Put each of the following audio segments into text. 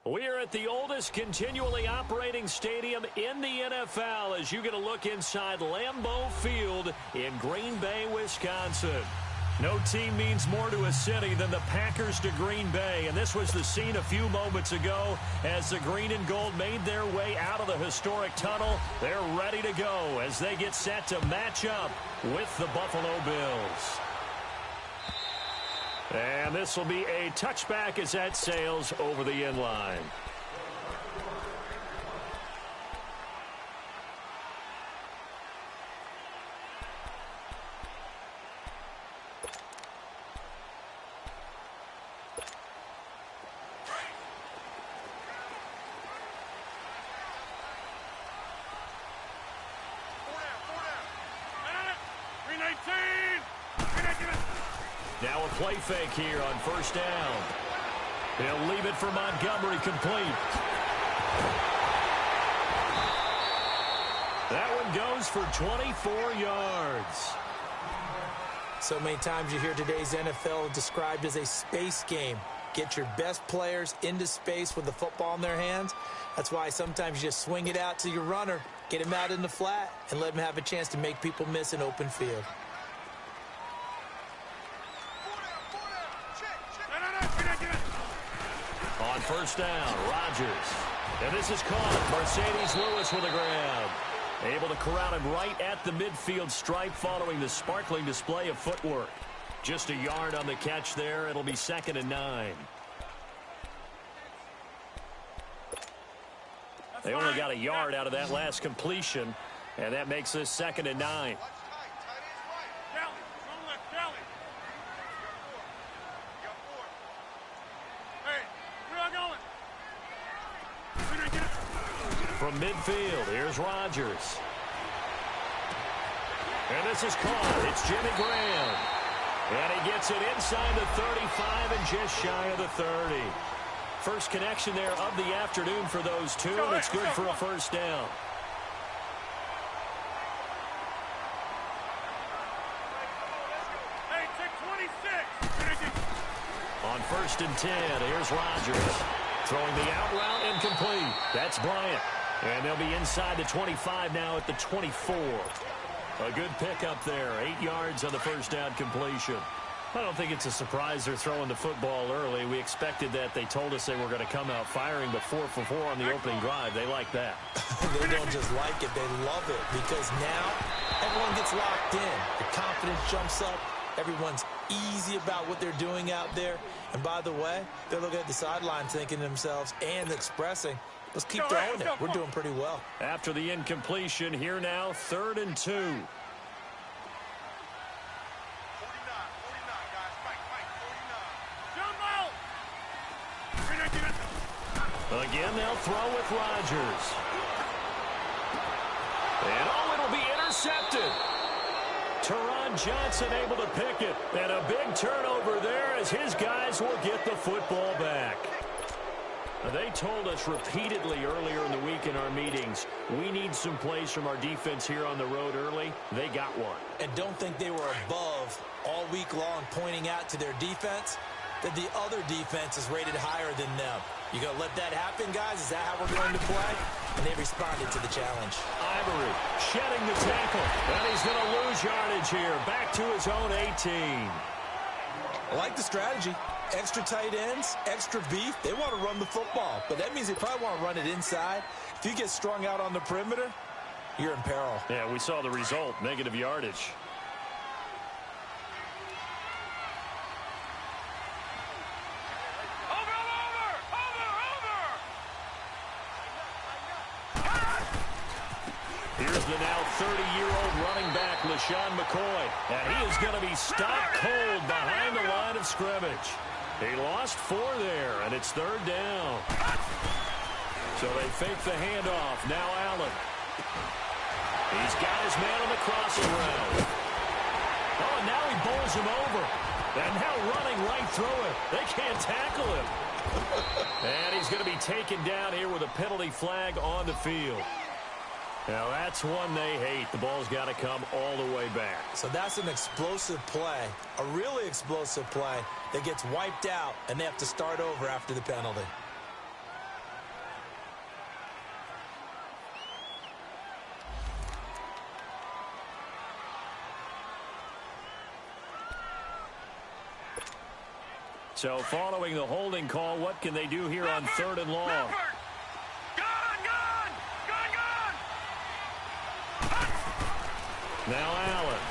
We are at the oldest continually operating stadium in the NFL as you get a look inside Lambeau Field in Green Bay, Wisconsin. No team means more to a city than the Packers to Green Bay, and this was the scene a few moments ago as the green and gold made their way out of the historic tunnel. They're ready to go as they get set to match up with the Buffalo Bills. And this will be a touchback as that sails over the end line. Now a play fake here on first down. He'll leave it for Montgomery complete. That one goes for 24 yards. So many times you hear today's NFL described as a space game. Get your best players into space with the football in their hands. That's why sometimes you just swing it out to your runner, get him out in the flat, and let him have a chance to make people miss an open field. On first down, Rodgers. And this is caught. Mercedes Lewis with a grab. Able to corral him right at the midfield stripe following the sparkling display of footwork. Just a yard on the catch there. It'll be 2nd and 9. They only got a yard out of that last completion, and that makes this 2nd and 9. From midfield, here's Rodgers. And this is caught. It's Jimmy Graham. And he gets it inside the 35 and just shy of the 30. First connection there of the afternoon for those two, and it's good for a first down. On 1st and 10, here's Rodgers. Throwing the out route, incomplete. That's Bryant. And they'll be inside the 25 now at the 24. A good pickup there. 8 yards on the first down completion. I don't think it's a surprise they're throwing the football early. We expected that. They told us they were going to come out firing, but 4 for 4 on the opening drive. They like that. They don't just like it. They love it because now everyone gets locked in. The confidence jumps up. Everyone's easy about what they're doing out there. And by the way, they're looking at the sideline thinking to themselves and expressing, let's keep throwing it. We're doing pretty well. After the incompletion, here now, 3rd and 2. Again, they'll throw with Rodgers. And it'll be intercepted. Teron Johnson able to pick it. And a big turnover there as his guys will get the football back. They told us repeatedly earlier in the week in our meetings, we need some plays from our defense here on the road early. They got one. And don't think they were above all week long pointing out to their defense that the other defense is rated higher than them. You going to let that happen, guys? Is that how we're going to play? And they responded to the challenge. Ivory shedding the tackle. And he's going to lose yardage here. Back to his own 18. I like the strategy. Extra tight ends, extra beef. They want to run the football, but that means they probably want to run it inside. If you get strung out on the perimeter, you're in peril. Yeah, we saw the result, negative yardage. Here's the now 30-year-old running back, LaShawn McCoy. And he is going to be stopped cold behind the line of scrimmage. He lost 4 there, and it's 3rd down. So they fake the handoff. Now Allen. He's got his man on the crossing route. Oh, and now he bowls him over. And now running right through it. They can't tackle him. And he's going to be taken down here with a penalty flag on the field. Now, that's one they hate. The ball's got to come all the way back. So that's an explosive play, a really explosive play that gets wiped out, and they have to start over after the penalty. So following the holding call, what can they do here on 3rd and long? Now Allen.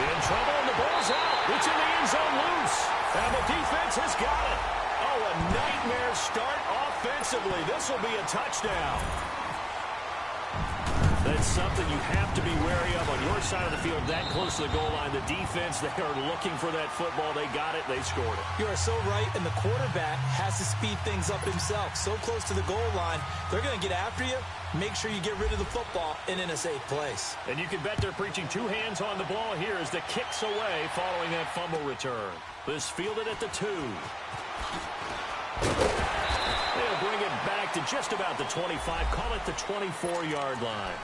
In trouble, and the ball's out. It's in the end zone loose. And the defense has got it. Oh, a nightmare start offensively. This will be a touchdown. That's something you have to be wary of on your side of the field, that close to the goal line. The defense, they are looking for that football. They got it. They scored it. You are so right, and the quarterback has to speed things up himself. So close to the goal line, they're going to get after you. Make sure you get rid of the football and in a safe place. And you can bet they're preaching 2 hands on the ball here as the kick's away following that fumble return. This fielded at the 2. They'll bring it back to just about the 25. Call it the 24-yard line.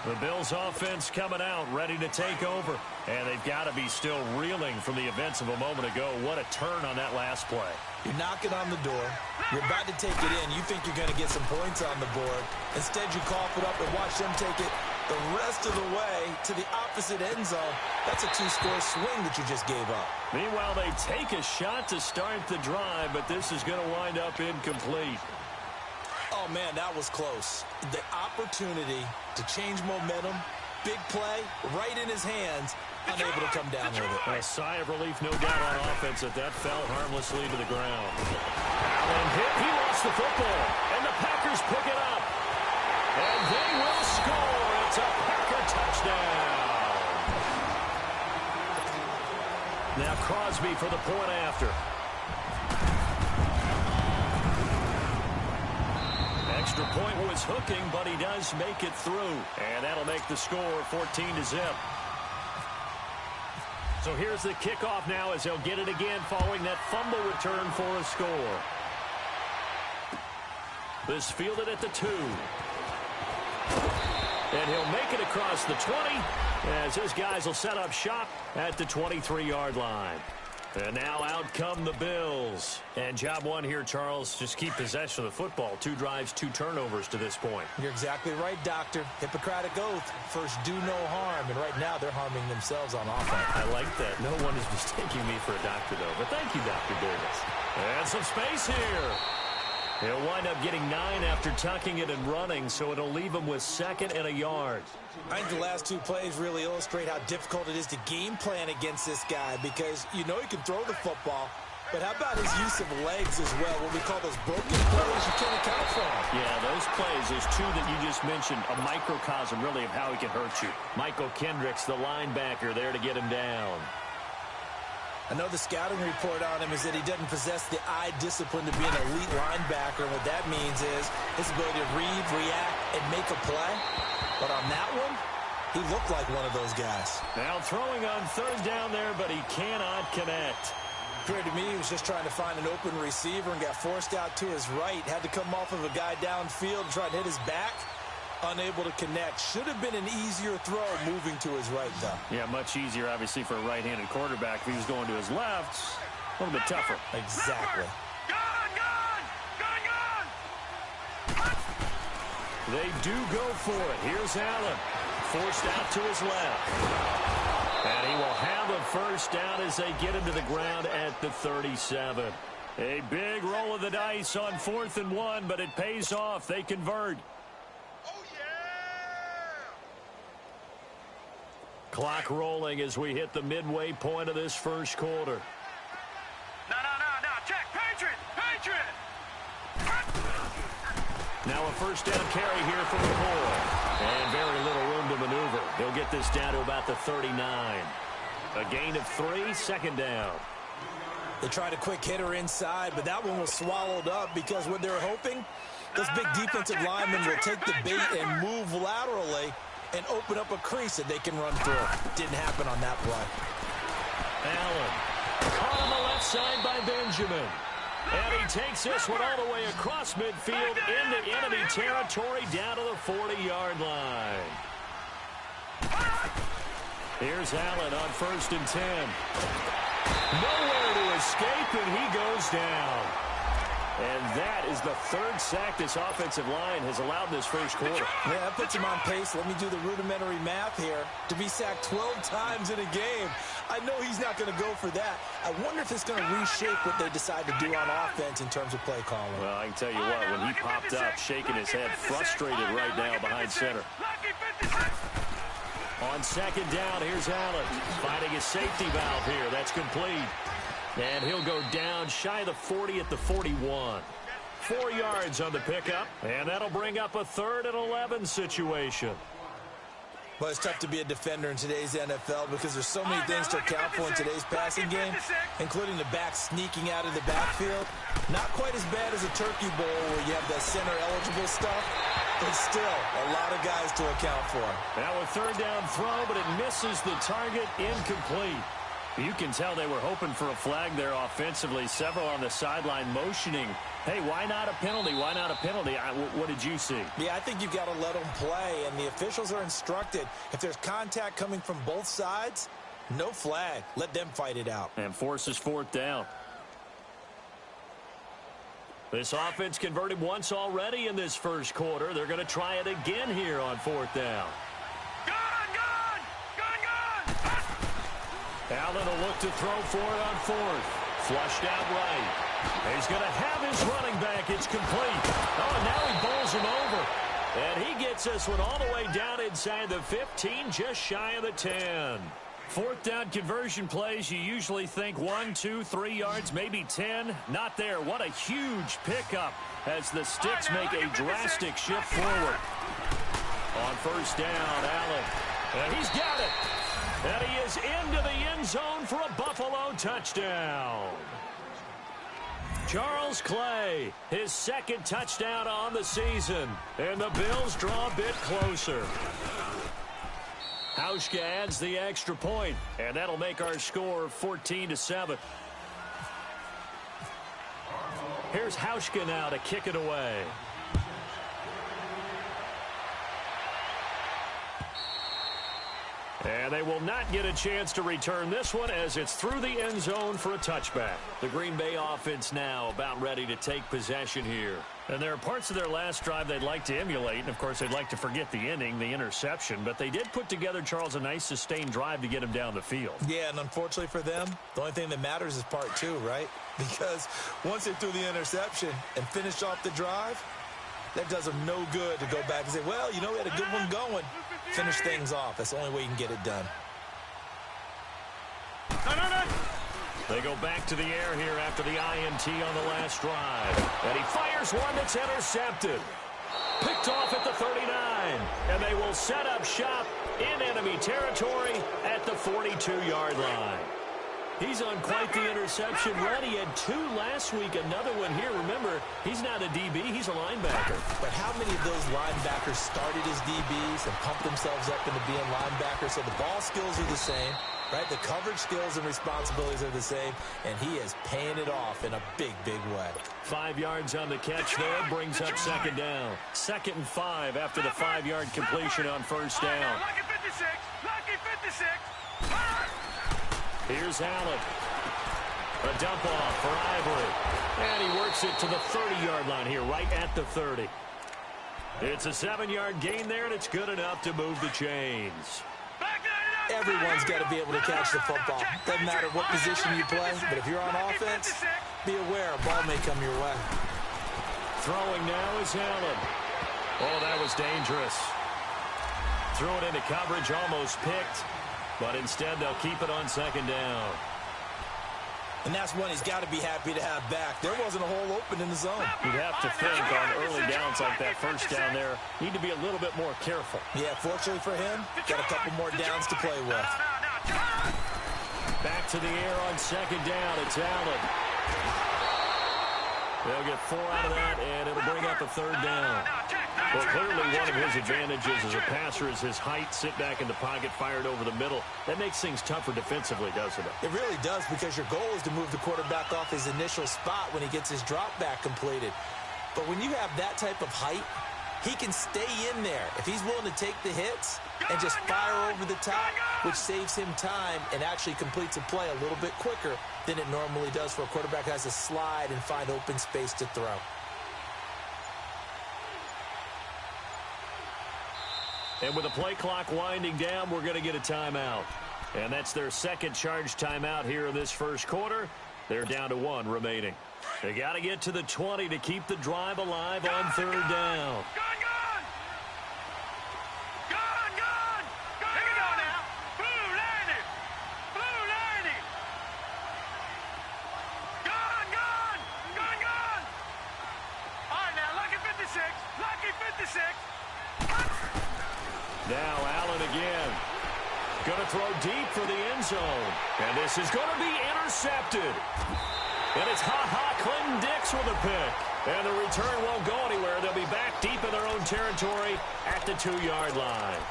The Bills' offense coming out, ready to take over. And they've got to be still reeling from the events of a moment ago. What a turn on that last play. You're knocking on the door. You're about to take it in. You think you're going to get some points on the board. Instead, you cough it up and watch them take it the rest of the way to the opposite end zone. That's a 2-score swing that you just gave up. Meanwhile, they take a shot to start the drive, but this is going to wind up incomplete. Oh, man, that was close. The opportunity to change momentum, big play, right in his hands, unable to come down with it. A sigh of relief, no doubt, on offense that fell harmlessly to the ground. Allen hit. He lost the football, and the Packers pick it up. And they will score. It's a Packer touchdown. Now Crosby for the point after. Extra point was hooking, but he does make it through. And that'll make the score 14-0. So here's the kickoff now as they'll get it again following that fumble return for a score. This fielded at the 2. And he'll make it across the 20 as his guys will set up shop at the 23-yard line. And now out come the Bills. And job one here, Charles, just keep possession of the football. 2 drives, 2 turnovers to this point. You're exactly right, Doctor. Hippocratic oath. First, do no harm. And right now, they're harming themselves on offense. I like that. No one is mistaking me for a doctor, though. But thank you, Dr. Davis. And some space here. He'll wind up getting 9 after tucking it and running, so it'll leave him with 2nd and a yard. I think the last 2 plays really illustrate how difficult it is to game plan against this guy because you know he can throw the football, but how about his use of legs as well, what we call those broken plays you can't account for him. Yeah, those plays, those 2 that you just mentioned, a microcosm really of how he can hurt you. Michael Kendricks, the linebacker, there to get him down. I know the scouting report on him is that he doesn't possess the eye discipline to be an elite linebacker. And what that means is his ability to read, react, and make a play. But on that one, he looked like one of those guys. Now throwing on 3rd down there, but he cannot connect. Appeared to me he was just trying to find an open receiver and got forced out to his right. Had to come off of a guy downfield and try to hit his back. Unable to connect. Should have been an easier throw moving to his right, though. Yeah, much easier, obviously, for a right-handed quarterback. If he was going to his left, a little bit tougher. Exactly. They do go for it. Here's Allen. Forced out to his left. And he will have a first down as they get him to the ground at the 37. A big roll of the dice on 4th and 1, but it pays off. They convert. Clock rolling as we hit the midway point of this first quarter. No. Check. Patriot. Now a first down carry here for McCoy. And very little room to maneuver. They'll get this down to about the 39. A gain of 3, 2nd down. They tried a quick hitter inside, but that one was swallowed up because what they're hoping, those big defensive linemen will take the bait and move laterally and open up a crease that they can run through. Didn't happen on that play. Allen caught on the left side by Benjamin. And he takes this one all the way across midfield into enemy territory down to the 40-yard line. Here's Allen on 1st and 10. Nowhere to escape, and he goes down. And that is the 3rd sack this offensive line has allowed this first quarter. Yeah, that puts him on pace. Let me do the rudimentary math here. To be sacked 12 times in a game, I know he's not going to go for that. I wonder if it's going to reshape what they decide to do on offense in terms of play calling. Well, I can tell you what, when he popped up, shaking his head, frustrated right now behind center. On 2nd down, here's Allen. Finding a safety valve here. That's complete. And he'll go down shy of the 40 at the 41. 4 yards on the pickup, and that'll bring up a 3rd and 11 situation. But it's tough to be a defender in today's NFL because there's so many things to account for in today's passing game, including the back sneaking out of the backfield. Not quite as bad as a turkey bowl where you have the center-eligible stuff, but still a lot of guys to account for. Now a 3rd down throw, but it misses the target, incomplete. You can tell they were hoping for a flag there offensively. Several on the sideline motioning, hey, why not a penalty? Why not a penalty? What did you see? Yeah, I think you've got to let them play, and the officials are instructed. If there's contact coming from both sides, no flag. Let them fight it out. And forces 4th down. This offense converted once already in this first quarter. They're going to try it again here on 4th down. Allen will look to throw for it on 4th. Flushed out right. He's going to have his running back. It's complete. Oh, and now he bowls him over. And he gets this one all the way down inside the 15, just shy of the 10. 4th down conversion plays, you usually think 1, 2, 3 yards, maybe 10. Not there. What a huge pickup as the Sticks make a drastic shift forward. On first down, Allen. And he's got it. And he is into the end zone for a Buffalo touchdown. Charles Clay, his second touchdown on the season. And the Bills draw a bit closer. Hauschka adds the extra point, and that'll make our score 14-7. Here's Hauschka now to kick it away. And they will not get a chance to return this one as it's through the end zone for a touchback. The Green Bay offense now about ready to take possession here. And there are parts of their last drive they'd like to emulate. And, of course, they'd like to forget the inning, the interception. But they did put together, Charles, a nice sustained drive to get him down the field. Yeah, and unfortunately for them, the only thing that matters is part two, right? Because once they threw the interception and finished off the drive, that does them no good to go back and say, well, you know, we had a good one going. Finish things off. That's the only way you can get it done. They go back to the air here after the INT on the last drive. And he fires one that's intercepted. Picked off at the 39. And they will set up shop in enemy territory at the 42-yard line. He's on quite the interception run. He had 2 last week, another one here. Remember, he's not a DB, he's a linebacker. But how many of those linebackers started as DBs and pumped themselves up into being linebackers? So the ball skills are the same, right? The coverage skills and responsibilities are the same, and he is paying it off in a big, big way. 5 yards on the catch there, brings up second down. 2nd and 5 after the 5-yard completion on first down. Lucky 56, lucky 56. Here's Allen. A dump off for Ivory. And he works it to the 30-yard line here, right at the 30. It's a 7-yard gain there, and it's good enough to move the chains. Everyone's got to be able to catch the football. Doesn't matter what position you play, but if you're on offense, be aware a ball may come your way. Throwing now is Allen. Oh, that was dangerous. Threw it into coverage, almost picked. But instead, they'll keep it on second down. And that's one he's got to be happy to have back. There wasn't a hole open in the zone. You'd have to think on early downs like that first down there, need to be a little bit more careful. Yeah, fortunately for him, got a couple more downs to play with. Back to the air on second down. It's Allen. They'll get 4 out of that, and it'll bring up a third down. Well, clearly one of his advantages as a passer is his height, sit back in the pocket, fired over the middle. That makes things tougher defensively, doesn't it? It really does, because your goal is to move the quarterback off his initial spot when he gets his drop back completed. But when you have that type of height, he can stay in there if he's willing to take the hits and just fire over the top, which saves him time and actually completes a play a little bit quicker than it normally does for a quarterback who has to slide and find open space to throw. And with the play clock winding down, we're going to get a timeout. And that's their second charge timeout here in this first quarter. They're down to 1 remaining. They got to get to the 20 to keep the drive alive on third down. Now Allen again. Going to throw deep for the end zone. And this is going to be intercepted. And it's Clinton Dix with a pick. And the return won't go anywhere. They'll be back deep in their own territory at the 2-yard line.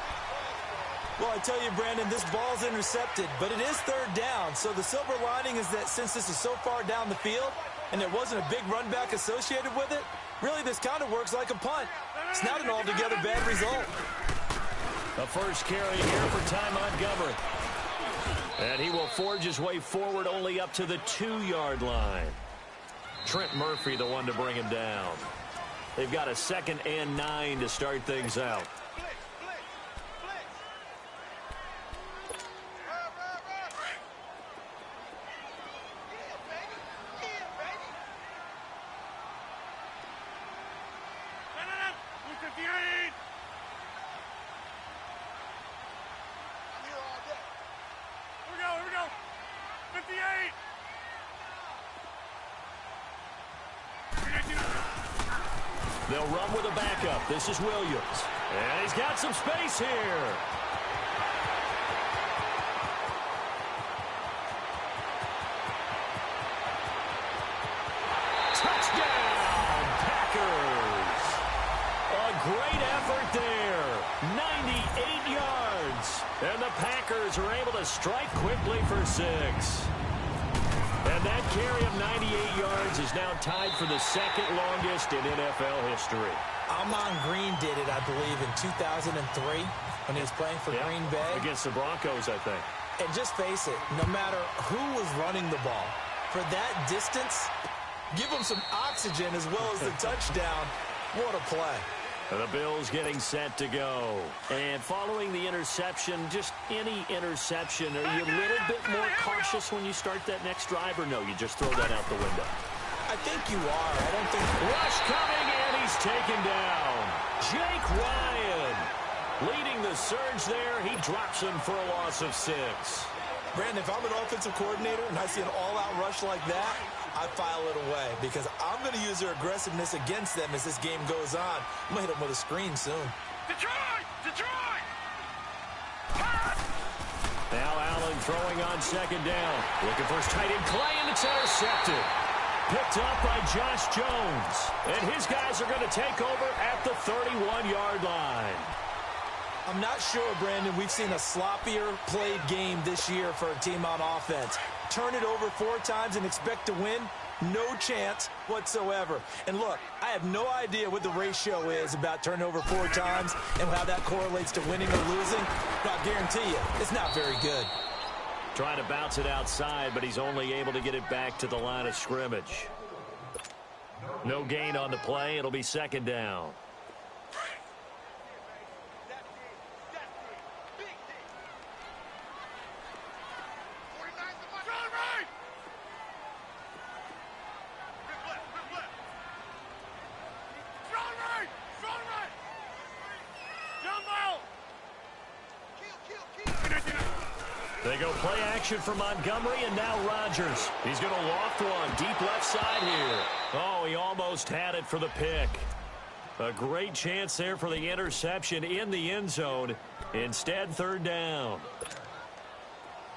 Well, I tell you, Brandon, this ball's intercepted, but it is third down. So the silver lining is that since this is so far down the field and there wasn't a big run back associated with it, really this kind of works like a punt. It's not an altogether bad result. The first carry here for Ty Montgomery. And he will forge his way forward only up to the 2-yard line. Trent Murphy, the one to bring him down. They've got a 2nd and 9 to start things out. They'll run with a backup. This is Williams. And he's got some space here. Touchdown, Packers. A great effort there. 98 yards. And the Packers are able to strike quickly for 6. And that carry of 98 yards is now tied for the second longest in NFL history. Amon Green did it, I believe, in 2003 when he was playing for Green Bay. Against the Broncos, I think. And just face it, no matter who was running the ball, for that distance, give them some oxygen as well as the touchdown. What a play. And the Bills getting set to go. And following the interception, just any interception, are you a little bit more cautious when you start that next drive, or no, you just throw that out the window? I think you are. I don't think... Rush coming, and he's taken down. Jake Ryan leading the surge there. He drops him for a loss of 6. Brandon, if I'm an offensive coordinator and I see an all-out rush like that, I file it away because I'm going to use their aggressiveness against them as this game goes on. I'm going to hit them with a screen soon. Detroit! Detroit! Now Allen throwing on second down. Looking for his tight end Clay, and it's intercepted. Picked up by Josh Jones. And his guys are going to take over at the 31-yard line. I'm not sure, Brandon, we've seen a sloppier played game this year for a team on offense. Turn it over 4 times and expect to win? No chance whatsoever. And look, I have no idea what the ratio is about turning over 4 times and how that correlates to winning or losing. But I guarantee you, it's not very good. Trying to bounce it outside, but he's only able to get it back to the line of scrimmage. No gain on the play. It'll be second down. They go play action for Montgomery, and now Rodgers. He's going to loft one deep left side here. Oh, he almost had it for the pick. A great chance there for the interception in the end zone. Instead, third down.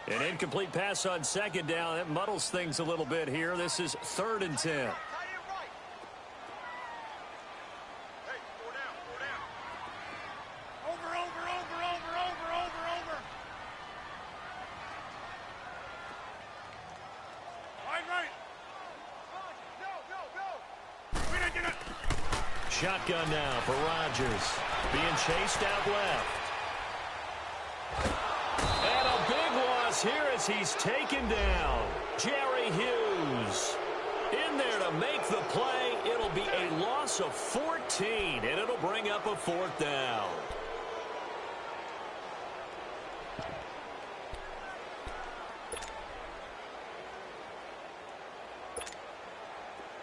An incomplete pass on second down. That muddles things a little bit here. This is 3rd and 10. Shotgun now for Rodgers. Being chased out left. And a big loss here as he's taken down. Jerry Hughes in there to make the play. It'll be a loss of 14, and it'll bring up a 4th down.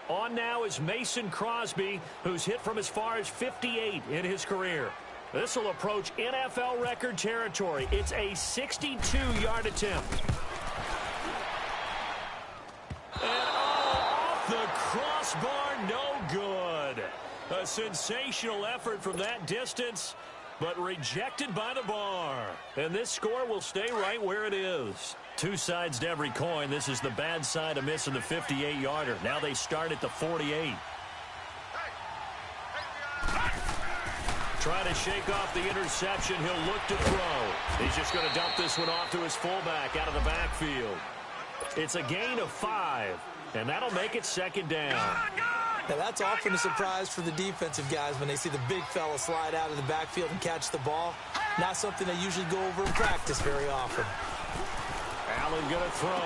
On now is Mason Crosby, who's hit from as far as 58 in his career. This will approach NFL record territory. It's a 62-yard attempt. And off the crossbar, no good. A sensational effort from that distance, but rejected by the bar. And this score will stay right where it is. 2 sides to every coin. This is the bad side of missing the 58-yarder. Now they start at the 48. Trying to shake off the interception. He'll look to throw. He's just going to dump this one off to his fullback out of the backfield. It's a gain of 5, and that'll make it second down. Now, that's often a surprise for the defensive guys when they see the big fella slide out of the backfield and catch the ball. Not something they usually go over in practice very often. Allen going to throw,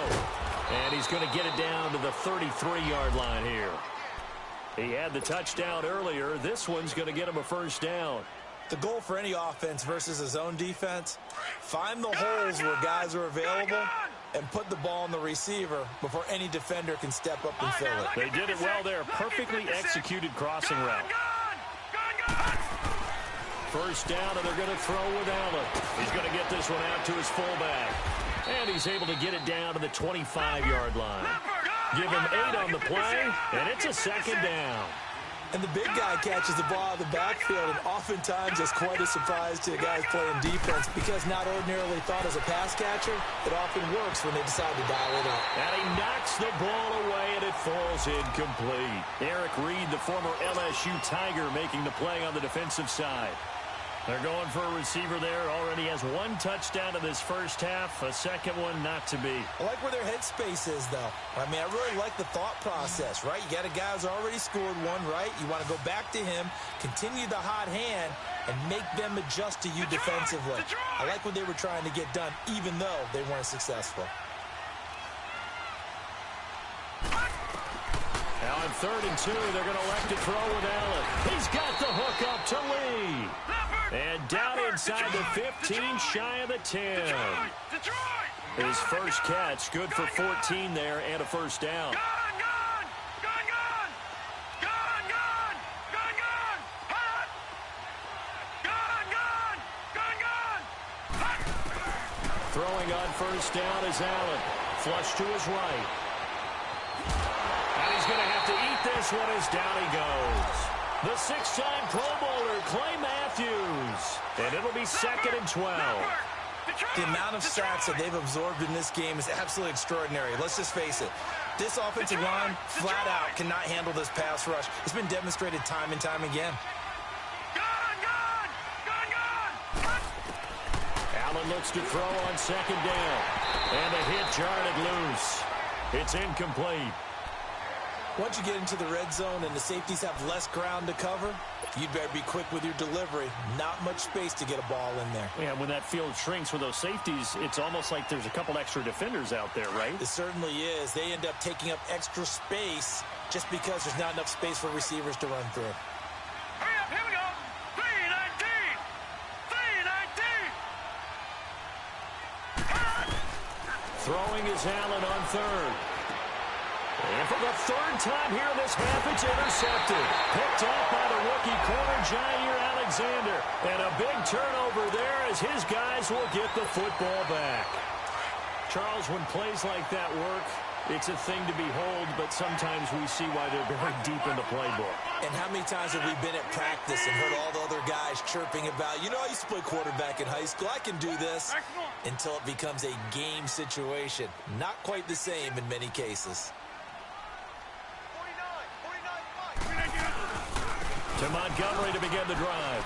and he's going to get it down to the 33-yard line here. He had the touchdown earlier. This one's going to get him a first down. The goal for any offense versus a zone defense, find the holes where guys are available and put the ball on the receiver before any defender can step up and fill it. They did it well there. Perfectly executed crossing route. First down, and they're going to throw with Allen. He's going to get this one out to his fullback. And he's able to get it down to the 25-yard line. Give him 8 on the play, and it's a second down. And the big guy catches the ball out of the backfield, and oftentimes it's quite a surprise to the guys playing defense because not ordinarily thought as a pass catcher, it often works when they decide to dial it up. And he knocks the ball away, and it falls incomplete. Eric Reed, the former LSU Tiger, making the play on the defensive side. They're going for a receiver there. Already has one touchdown in this first half. A second one not to be. I like where their headspace is, though. I mean, I really like the thought process, right? You got a guy who's already scored one, right? You want to go back to him, continue the hot hand, and make them adjust to you defensively. I like what they were trying to get done, even though they weren't successful. Now on 3rd and 2, they're going to elect to throw with Allen. He's got the hook up to Lee. And down inside the 15, shy of the 10. His first catch, good for 14 there and a first down. Throwing on first down is Allen. Flush to his right. And he's going to have to eat this one as down he goes. The 6-time Pro Bowler, Clay Matthews. And it'll be 2nd and 12. The amount of sacks that they've absorbed in this game is absolutely extraordinary. Let's just face it. This offensive line, flat out, cannot handle this pass rush. It's been demonstrated time and time again. Allen looks to throw on 2nd down. And a hit jarred it loose. It's incomplete. Once you get into the red zone and the safeties have less ground to cover, you'd better be quick with your delivery. Not much space to get a ball in there. Yeah, when that field shrinks with those safeties, it's almost like there's a couple extra defenders out there, right? It certainly is. They end up taking up extra space just because there's not enough space for receivers to run through. Hurry up, here we go. 3-19. Throwing is Allen on 3rd. And for the 3rd time here in this half, it's intercepted. Picked off by the rookie corner, Jair Alexander. And a big turnover there as his guys will get the football back. Charles, when plays like that work, it's a thing to behold, but sometimes we see why they're very deep in the playbook. And how many times have we been at practice and heard all the other guys chirping about, you know, I used to play quarterback in high school, I can do this, until it becomes a game situation. Not quite the same in many cases. To Montgomery to begin the drive.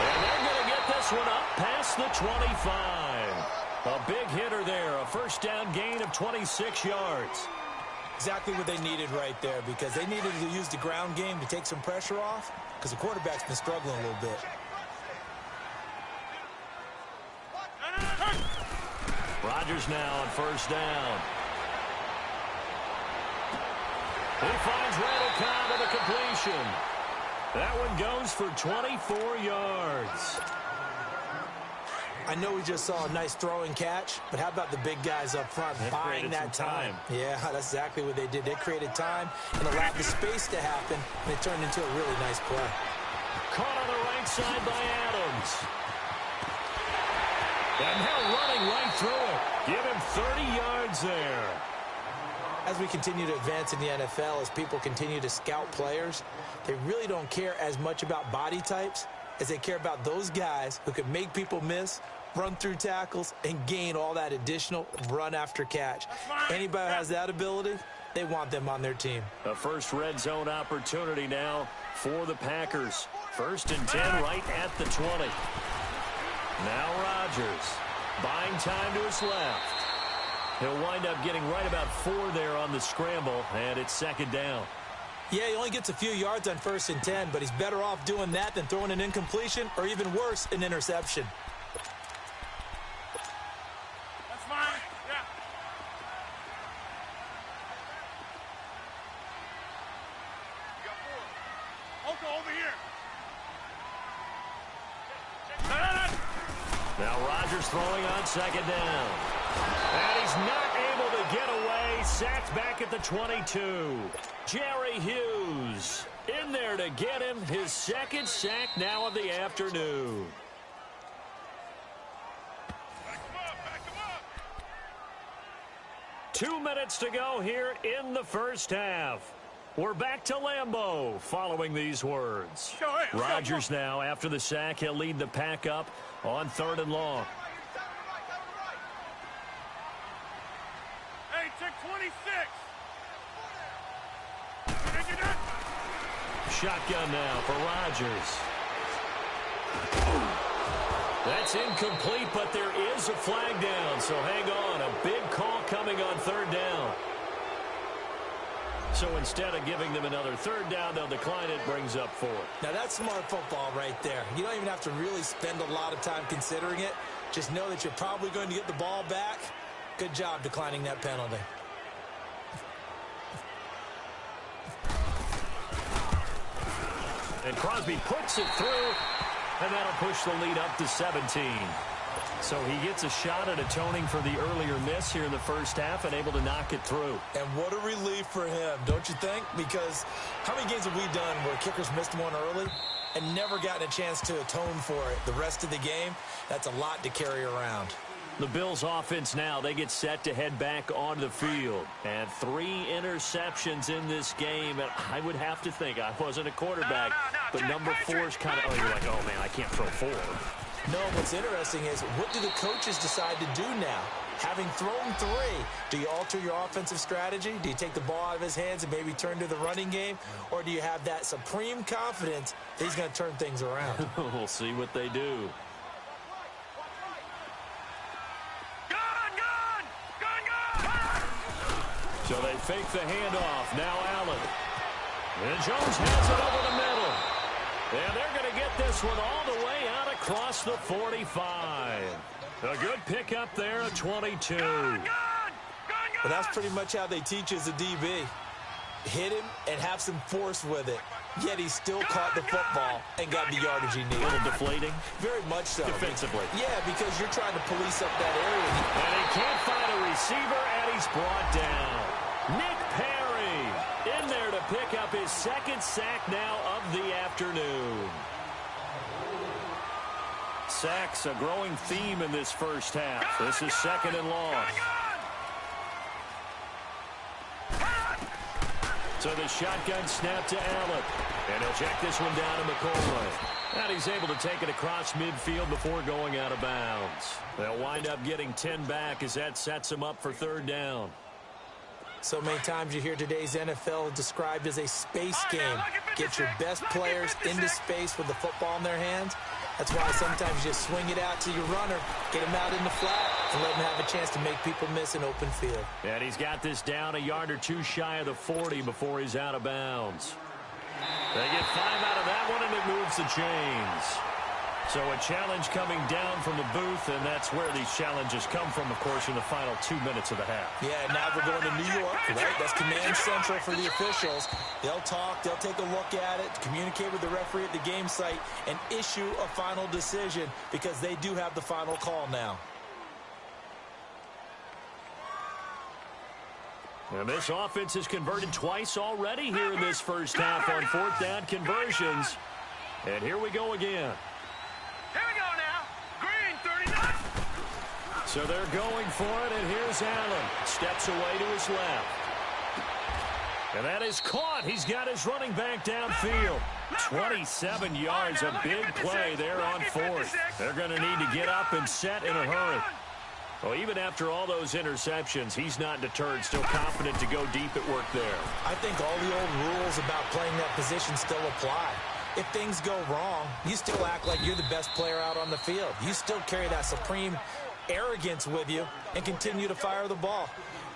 And they're going to get this one up past the 25. A big hitter there, a first down gain of 26 yards. Exactly what they needed right there, because they needed to use the ground game to take some pressure off, because the quarterback's been struggling a little bit. Rodgers now on first down. He finds Randall Cobb with a completion. That one goes for 24 yards. I know we just saw a nice throwing catch, but how about the big guys up front buying that time? Yeah, that's exactly what they did. They created time and allowed the space to happen, and it turned into a really nice play. Caught on the right side by Adams. And now running right through it. Give him 30 yards there. As we continue to advance in the NFL, as people continue to scout players, they really don't care as much about body types as they care about those guys who can make people miss, run through tackles, and gain all that additional run after catch. Anybody who has that ability, they want them on their team. A first red zone opportunity now for the Packers. 1st and 10 right at the 20. Now Rodgers buying time to his left. He'll wind up getting right about 4 there on the scramble, and it's 2nd down. Yeah, he only gets a few yards on 1st and 10, but he's better off doing that than throwing an incompletion or even worse, an interception. That's fine. Yeah. You got 4. Oko, over here. Now Rodgers throwing on 2nd down. And he's not able to get away. Sacked back at the 22. Jerry Hughes in there to get him his 2nd sack now of the afternoon. Back him up, back him up. 2 minutes to go here in the first half. We're back to Lambeau following these words. Rodgers now, after the sack, he'll lead the pack up on 3rd and long. Hey, check 26. Shotgun now for Rodgers. That's incomplete, but there is a flag down, so hang on. A big call coming on 3rd down. So instead of giving them another 3rd down, they'll decline it, brings up 4th. Now, that's smart football right there. You don't even have to really spend a lot of time considering it. Just know that you're probably going to get the ball back. Good job declining that penalty. And Crosby puts it through, and that'll push the lead up to 17. So he gets a shot at atoning for the earlier miss here in the first half and able to knock it through. And what a relief for him, don't you think? Because how many games have we done where kickers missed one early and never gotten a chance to atone for it the rest of the game? That's a lot to carry around. The Bills offense now, they get set to head back onto the field. And 3 interceptions in this game. And I would have to think, I wasn't a quarterback, but number 4 is kind of, oh, you're like, oh, man, I can't throw 4. No, what's interesting is what do the coaches decide to do now? Having thrown 3, do you alter your offensive strategy? Do you take the ball out of his hands and maybe turn to the running game? Or do you have that supreme confidence that he's going to turn things around? We'll see what they do. So they fake the handoff. Now Allen. And Jones has it over the middle. And they're going to get this one all the way out across the 45. A good pickup there at 22. Well, that's pretty much how they teach as a DB. Hit him and have some force with it. Yet he still caught the football and got the yardage he needed. A little deflating. Very much so. Defensively. Yeah, because you're trying to police up that area. And he can't find a receiver, and he's brought down. Nick Perry in there to pick up his 2nd sack now of the afternoon. Sacks, a growing theme in this first half. This is 2nd and long. So the shotgun snap to Allen. And he'll check this one down to McCoy. And he's able to take it across midfield before going out of bounds. They'll wind up getting 10 back as that sets him up for 3rd down. So many times you hear today's NFL described as a space game. Get your best players into space with the football in their hands. That's why sometimes you just swing it out to your runner, get him out in the flat, and let him have a chance to make people miss an open field. And he's got this down a yard or 2 shy of the 40 before he's out of bounds. They get 5 out of that one, and it moves the chains. So a challenge coming down from the booth, and that's where these challenges come from, of course, in the final 2 minutes of the half. Yeah, now we're going to New York, right? That's command central for the officials. They'll talk, they'll take a look at it, communicate with the referee at the game site, and issue a final decision because they do have the final call now. And this offense has converted twice already here in this first half on 4th down conversions. And here we go again. Here we go now. Green, 39. So they're going for it, and here's Allen. Steps away to his left. And that is caught. He's got his running back downfield. 27 yards, a big play there on 4th. They're going to need to get up and set in a hurry. Well, even after all those interceptions, he's not deterred, still confident to go deep at work there. I think all the old rules about playing that position still apply. If things go wrong, you still act like you're the best player out on the field. You still carry that supreme arrogance with you and continue to fire the ball.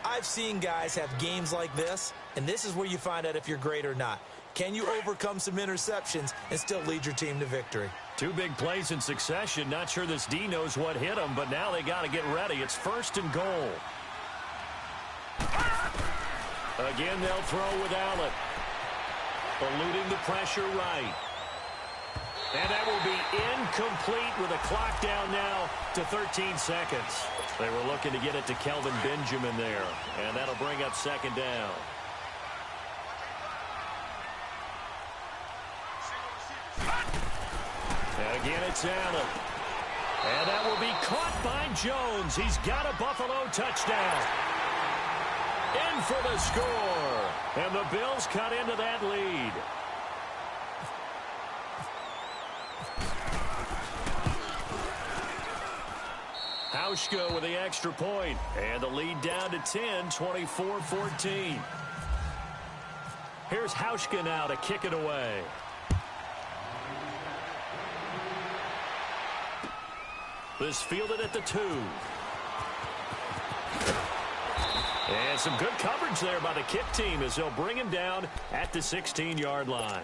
I've seen guys have games like this, and this is where you find out if you're great or not. Can you overcome some interceptions and still lead your team to victory? 2 big plays in succession. Not sure this D knows what hit him, but now they got to get ready. It's 1st and goal. Again, they'll throw with Allen. Eluding the pressure right. And that will be incomplete with a clock down now to 13 seconds. They were looking to get it to Kelvin Benjamin there, and that'll bring up 2nd down. And again, it's Allen. And that will be caught by Jones. He's got a Buffalo touchdown. In for the score. And the Bills cut into that lead. Hauschka with the extra point. And the lead down to 10, 24-14. Here's Hauschka now to kick it away. This fielded at the 2. And some good coverage there by the kick team as they'll bring him down at the 16-yard line.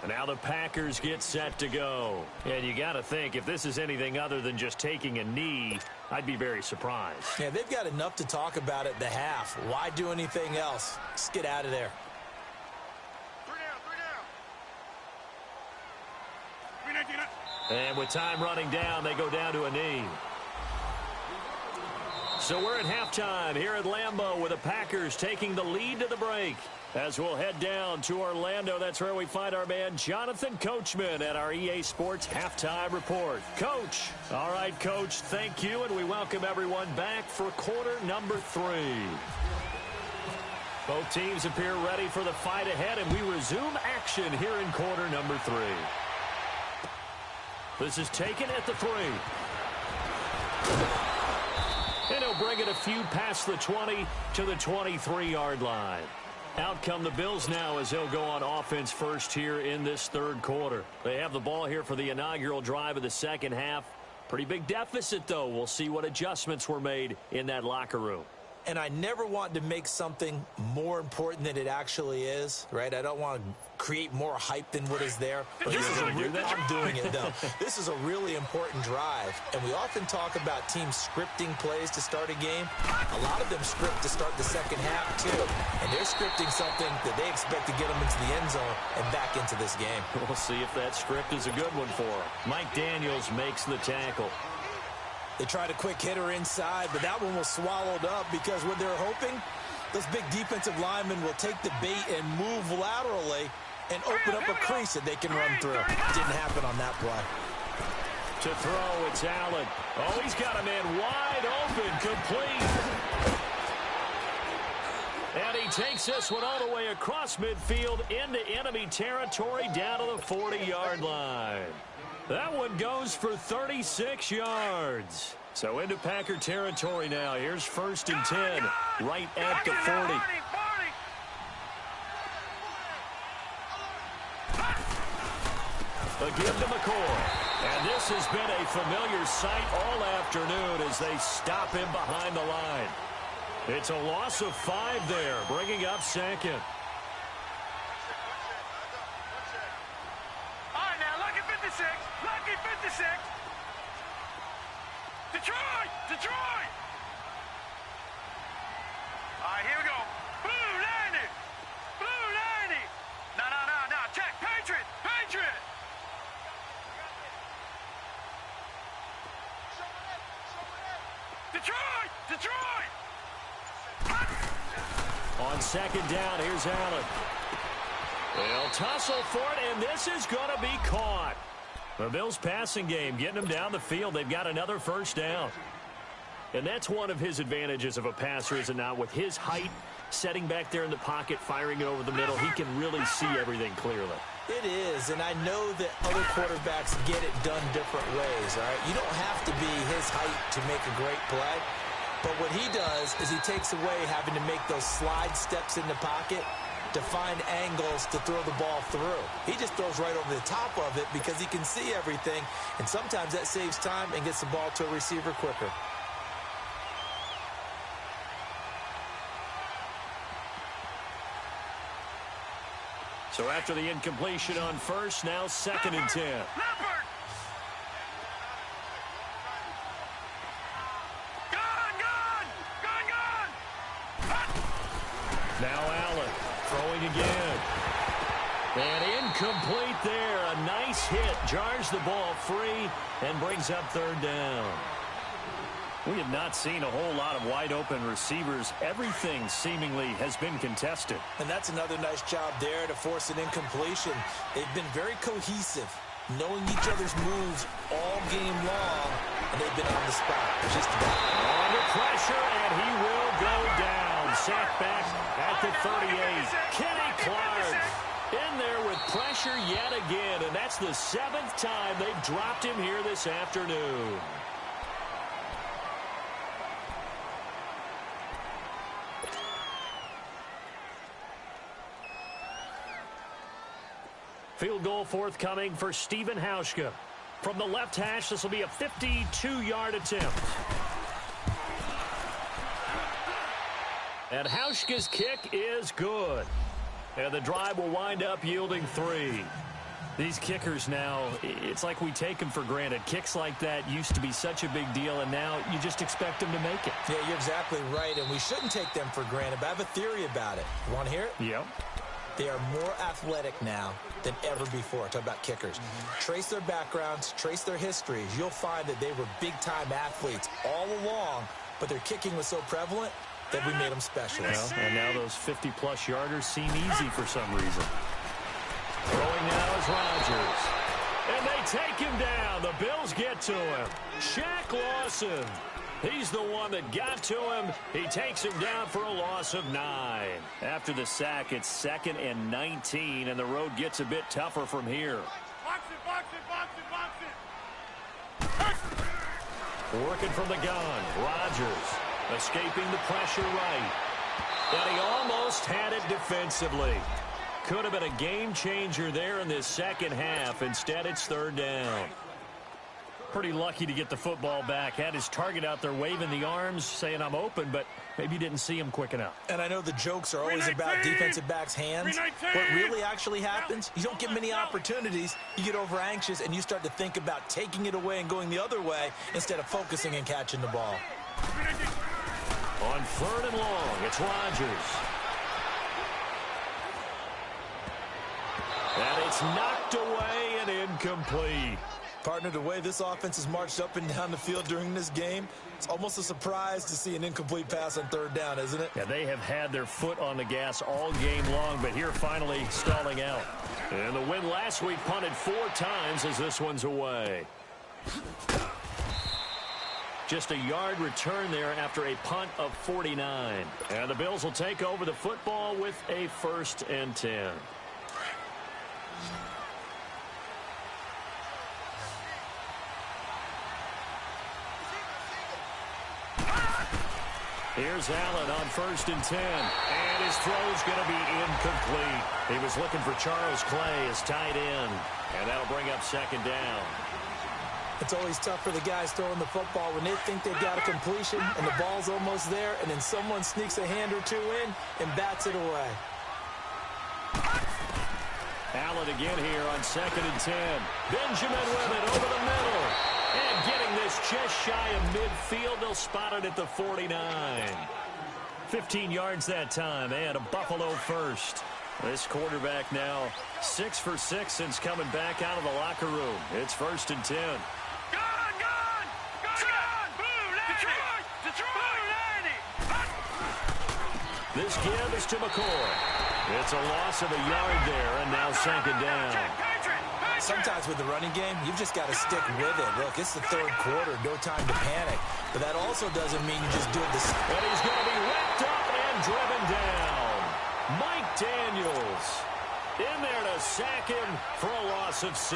And now the Packers get set to go. And you got to think, if this is anything other than just taking a knee, I'd be very surprised. Yeah, they've got enough to talk about at the half. Why do anything else? Let's get out of there. And with time running down, they go down to a knee. So we're at halftime here at Lambeau with the Packers taking the lead to the break. As we'll head down to Orlando, that's where we find our man Jonathan Coachman at our EA Sports Halftime Report. Coach. All right, Coach, thank you, and we welcome everyone back for quarter number 3. Both teams appear ready for the fight ahead, and we resume action here in quarter number 3. This is taken at the 3. And he'll bring it a few past the 20 to the 23-yard line. Out come the Bills now as they'll go on offense first here in this third quarter. They have the ball here for the inaugural drive of the second half. Pretty big deficit, though. We'll see what adjustments were made in that locker room. And I never want to make something more important than it actually is, right? I don't want to create more hype than what is there. But this is I'm doing it, though. This is a really important drive. And we often talk about teams scripting plays to start a game. A lot of them script to start the second half, too. And they're scripting something that they expect to get them into the end zone and back into this game. We'll see if that script is a good one for them. Mike Daniels makes the tackle. They tried a quick hitter inside, but that one was swallowed up because what they're hoping, those big defensive linemen will take the bait and move laterally and open up a crease that they can run through. Didn't happen on that play. To throw, it's Allen. Oh, he's got a man wide open, complete. And he takes this one all the way across midfield into enemy territory down to the 40-yard line. That one goes for 36 yards. So into Packer territory now. Here's 1st and 10, right at the 40. A give to McCoy. And this has been a familiar sight all afternoon as they stop him behind the line. It's a loss of 5 there, bringing up 2nd. Lucky 56. Detroit! Detroit! All right, here we go. Blue 90. Blue 90. No. Check. Patriot. Patriot. Detroit! Detroit! On 2nd down, here's Allen. They'll tussle for it, and this is going to be caught. The Bills' passing game, getting them down the field. They've got another 1st down. And that's one of his advantages of a passer, is it not? With his height, setting back there in the pocket, firing it over the middle, he can really see everything clearly. It is, and I know that other quarterbacks get it done different ways, all right? You don't have to be his height to make a great play. But what he does is he takes away having to make those slide steps in the pocket to find angles to throw the ball through. He just throws right over the top of it because he can see everything, and sometimes that saves time and gets the ball to a receiver quicker. So after the incompletion on 1st, now 2nd and 10. Now Allen throwing again. And incomplete there. A nice hit. Jars the ball free and brings up 3rd down. We have not seen a whole lot of wide-open receivers. Everything seemingly has been contested. And that's another nice job there to force an incompletion. They've been very cohesive, knowing each other's moves all game long, and they've been on the spot. Just about. Under pressure, and he will go down. Sacked back the 7th time they've dropped him here this afternoon. Field goal forthcoming for Stephen Hauschka. From the left hash, this will be a 52-yard attempt. And Hauschka's kick is good. And the drive will wind up yielding 3. These kickers now, it's like we take them for granted. Kicks like that used to be such a big deal, and now you just expect them to make it. Yeah, you're exactly right, and we shouldn't take them for granted, but I have a theory about it. You want to hear it? Yep. They are more athletic now than ever before. Talk about kickers. Trace their backgrounds, trace their histories. You'll find that they were big-time athletes all along, but their kicking was so prevalent that we made them specialists. Well, and now those 50-plus yarders seem easy for some reason. Throwing now is Rodgers. And they take him down. The Bills get to him. Shaq Lawson. He's the one that got to him. He takes him down for a loss of 9. After the sack, it's 2nd and 19, and the road gets a bit tougher from here. Box it, box it, box it, box it. Working from the gun, Rodgers escaping the pressure right. And he almost had it defensively. Could have been a game changer there in this second half. Instead, it's 3rd down. Pretty lucky to get the football back. Had his target out there waving the arms, saying I'm open, but maybe didn't see him quick enough. And I know the jokes are always about defensive backs' hands. What really actually happens, you don't get many opportunities. You get over anxious, and you start to think about taking it away and going the other way instead of focusing and catching the ball. On 3rd and long, it's Rodgers. And it's knocked away and incomplete. Partner, the way this offense has marched up and down the field during this game, it's almost a surprise to see an incomplete pass on 3rd down, isn't it? Yeah, they have had their foot on the gas all game long, but here finally stalling out. And the win last week punted 4 times as this one's away. Just a yard return there after a punt of 49. And the Bills will take over the football with a 1st and 10. Here's Allen on 1st and 10. And his throw's going to be incomplete. He was looking for Charles Clay as tight end. And that'll bring up 2nd down. It's always tough for the guys throwing the football when they think they've got a completion and the ball's almost there, and then someone sneaks a hand or two in and bats it away. Allen again here on 2nd and 10. Benjamin with it over the middle. And getting this just shy of midfield, they'll spot it at the 49. 15 yards that time, and a Buffalo first. This quarterback now 6 for 6 since coming back out of the locker room. It's 1st and 10. This give is to McCoy. It's a loss of a yard there, and now 2nd down. Sometimes with the running game, you've just got to stick with it. Look, it's the 3rd quarter, no time to panic. But that also doesn't mean you just do it this. And he's going to be wrapped up and driven down. Mike Daniels in there to sack him for a loss of 6.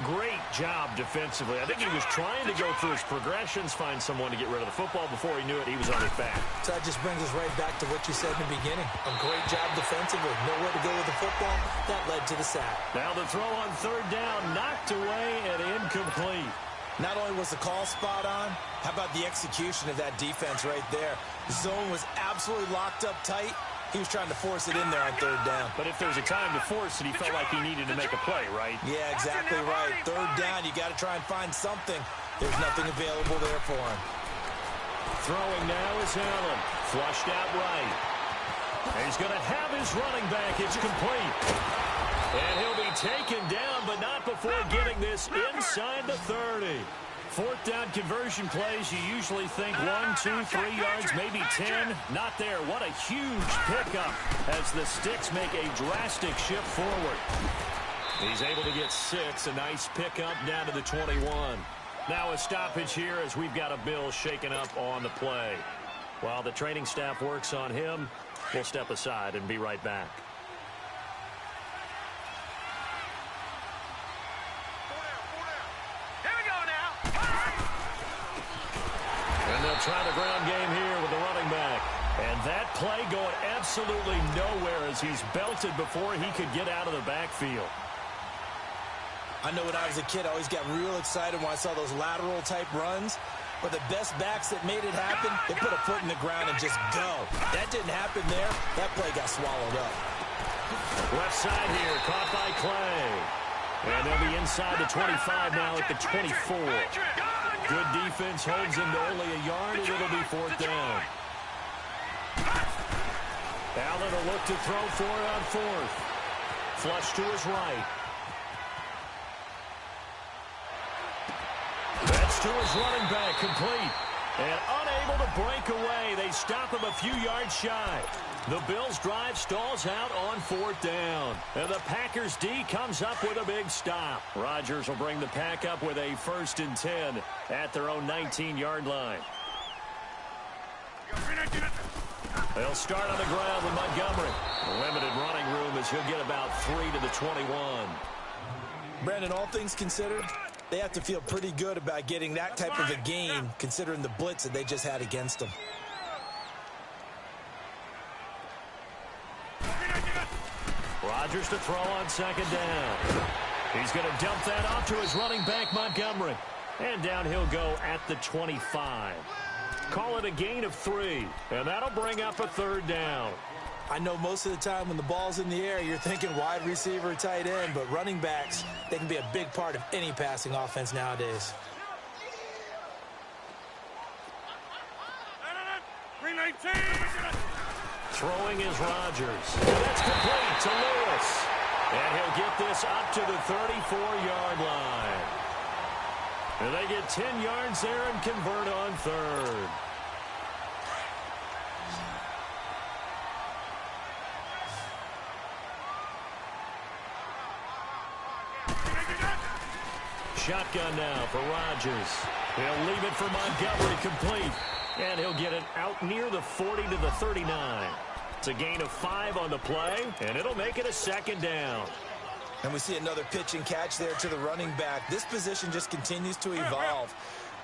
Great job defensively. I think he was trying to go through his progressions, find someone to get rid of the football. Before he knew it, he was on his back. So that just brings us right back to what you said in the beginning. A great job defensively. Nowhere to go with the football. That led to the sack. Now the throw on 3rd down, knocked away and incomplete. Not only was the call spot on, how about the execution of that defense right there? The zone was absolutely locked up tight. He was trying to force it in there on 3rd down. But if there's a time to force it, he felt like he needed to make a play, right? Yeah, exactly right. 3rd down, you got to try and find something. There's nothing available there for him. Throwing now is Allen. Flushed out right. And he's going to have his running back. It's complete. And he'll be taken down, but not before getting this inside the 30. 4th down conversion plays, you usually think 1, 2, 3 yards, maybe 10. Not there. What a huge pickup as the Sticks make a drastic shift forward. He's able to get 6. A nice pickup down to the 21. Now a stoppage here as we've got a Bill shaken up on the play. While the training staff works on him, we'll step aside and be right back. try the ground game here with the running back. And that play going absolutely nowhere as he's belted before he could get out of the backfield. I know when I was a kid, I always got real excited when I saw those lateral-type runs. But the best backs that made it happen, they put a foot in the ground and just go. That didn't happen there. That play got swallowed up. Left side here, caught by Clay. And they'll be inside the 25 now at the 24. Good defense holds him to only a yard, and it'll be 4th down. Allen will look to throw for it on 4th. Flush to his right. That's to his running back, complete. And unable to break away. They stop him a few yards shy. The Bills' drive stalls out on 4th down. And the Packers' D comes up with a big stop. Rodgers will bring the Pack up with a 1st and 10 at their own 19-yard line. They'll start on the ground with Montgomery. Limited running room as he'll get about 3 to the 21. Brandon, all things considered, they have to feel pretty good about getting that type of a game, considering the blitz that they just had against them. Rodgers to throw on 2nd down. He's going to dump that off to his running back, Montgomery. And down he'll go at the 25. Call it a gain of 3, and that'll bring up a 3rd down. I know most of the time when the ball's in the air, you're thinking wide receiver, tight end, but running backs, they can be a big part of any passing offense nowadays. Throwing is Rodgers. That's complete to Lewis. And he'll get this up to the 34-yard line. And they get 10 yards there and convert on 3rd. Shotgun now for Rodgers. He'll leave it for Montgomery, complete. And he'll get it out near the 40 to the 39. It's a gain of 5 on the play, and it'll make it a 2nd down. And we see another pitch and catch there to the running back. This position just continues to evolve.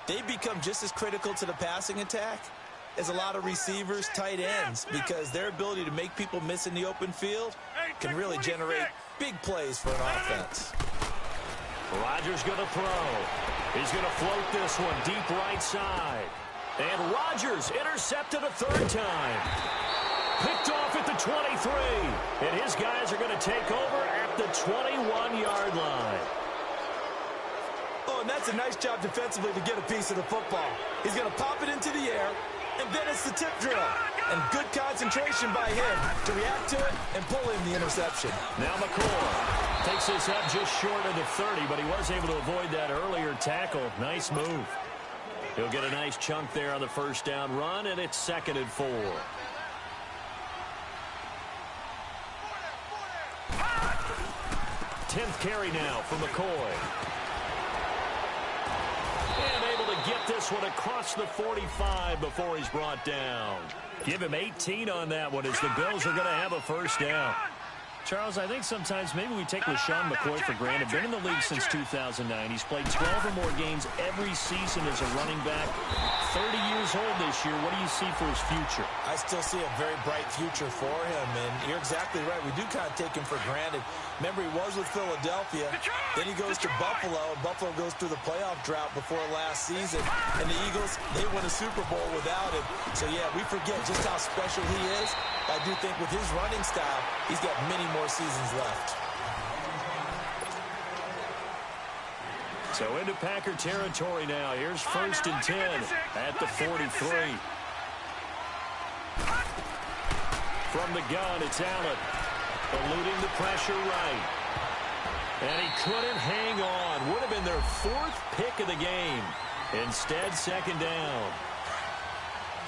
They become just as critical to the passing attack as a lot of receivers, tight ends, because their ability to make people miss in the open field can really generate big plays for an offense. Rodgers going to throw. He's going to float this one deep right side. And Rodgers intercepted a 3rd time. Picked off at the 23. And his guys are going to take over at the 21-yard line. Oh, and that's a nice job defensively to get a piece of the football. He's going to pop it into the air, and then it's the tip drill. And good concentration by him to react to it and pull in the interception. Now McCoy takes this up just short of the 30, but he was able to avoid that earlier tackle. Nice move. He'll get a nice chunk there on the 1st down run, and it's 2nd and 4. Tenth carry now for McCoy. And able to get this one across the 45 before he's brought down. Give him 18 on that one as the Bills are going to have a 1st down. Charles, I think sometimes maybe we take LaShawn McCoy for granted. Been in the league since 2009. He's played 12 or more games every season as a running back. 30 years old this year. What do you see for his future? I still see a very bright future for him, and you're exactly right. We do kind of take him for granted. Remember, he was with Philadelphia. Then he goes to Buffalo, and Buffalo goes through the playoff drought before last season. And the Eagles, they won a Super Bowl without him. So, yeah, we forget just how special he is. I do think with his running style, he's got many more seasons left. So into Packer territory now. Here's 1st and 10 at the 43. From the gun, it's Allen. Eluding the pressure right. And he couldn't hang on. Would have been their 4th pick of the game. Instead, 2nd down.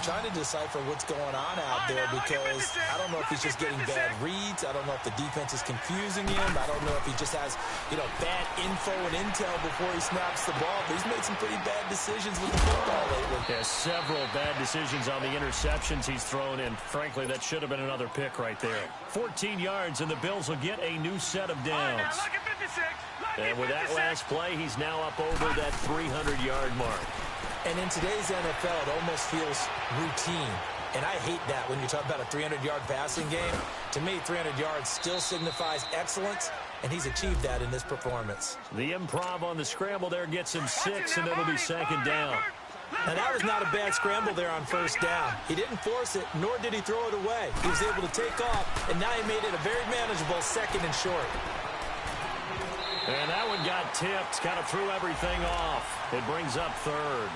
Trying to decipher what's going on out there because I don't know if he's just getting bad reads. I don't know if the defense is confusing him. I don't know if he just has, bad info and intel before he snaps the ball. But he's made some pretty bad decisions with the football lately. Yeah, several bad decisions on the interceptions he's thrown in. Frankly, that should have been another pick right there. 14 yards, and the Bills will get a new set of downs. And with that last play, he's now up over that 300-yard mark. And in today's NFL, it almost feels routine. And I hate that when you talk about a 300-yard passing game. To me, 300 yards still signifies excellence, and he's achieved that in this performance. The improv on the scramble there gets him 6, and it'll be second down. Now, that was not a bad scramble there on first down. He didn't force it, nor did he throw it away. He was able to take off, and now he made it a very manageable 2nd and short. And that one got tipped, kind of threw everything off. It brings up 3rd.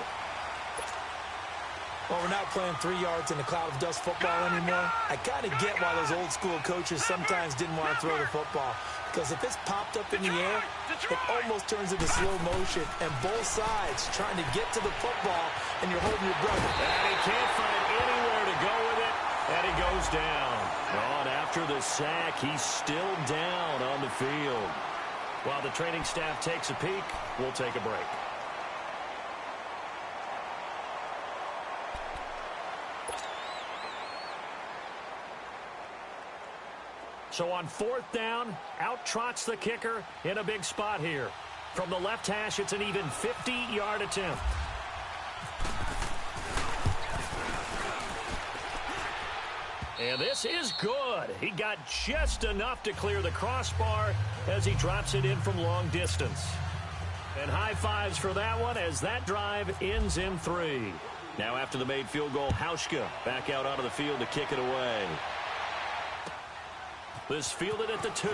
Well, we're not playing 3 yards in a cloud of dust football anymore. I kind of get why those old school coaches sometimes didn't want to throw the football. Because if it's popped up in the air, it almost turns into slow motion. And both sides trying to get to the football, and you're holding your breath. And he can't find anywhere to go with it. And he goes down. Oh, and after the sack, he's still down on the field. While the training staff takes a peek, we'll take a break. So on 4th down, out trots the kicker in a big spot here. From the left hash, it's an even 50-yard attempt. And this is good. He got just enough to clear the crossbar as he drops it in from long distance. And high fives for that one as that drive ends in 3. Now after the made field goal, Hauschka back out onto the field to kick it away. This fielded at the 2.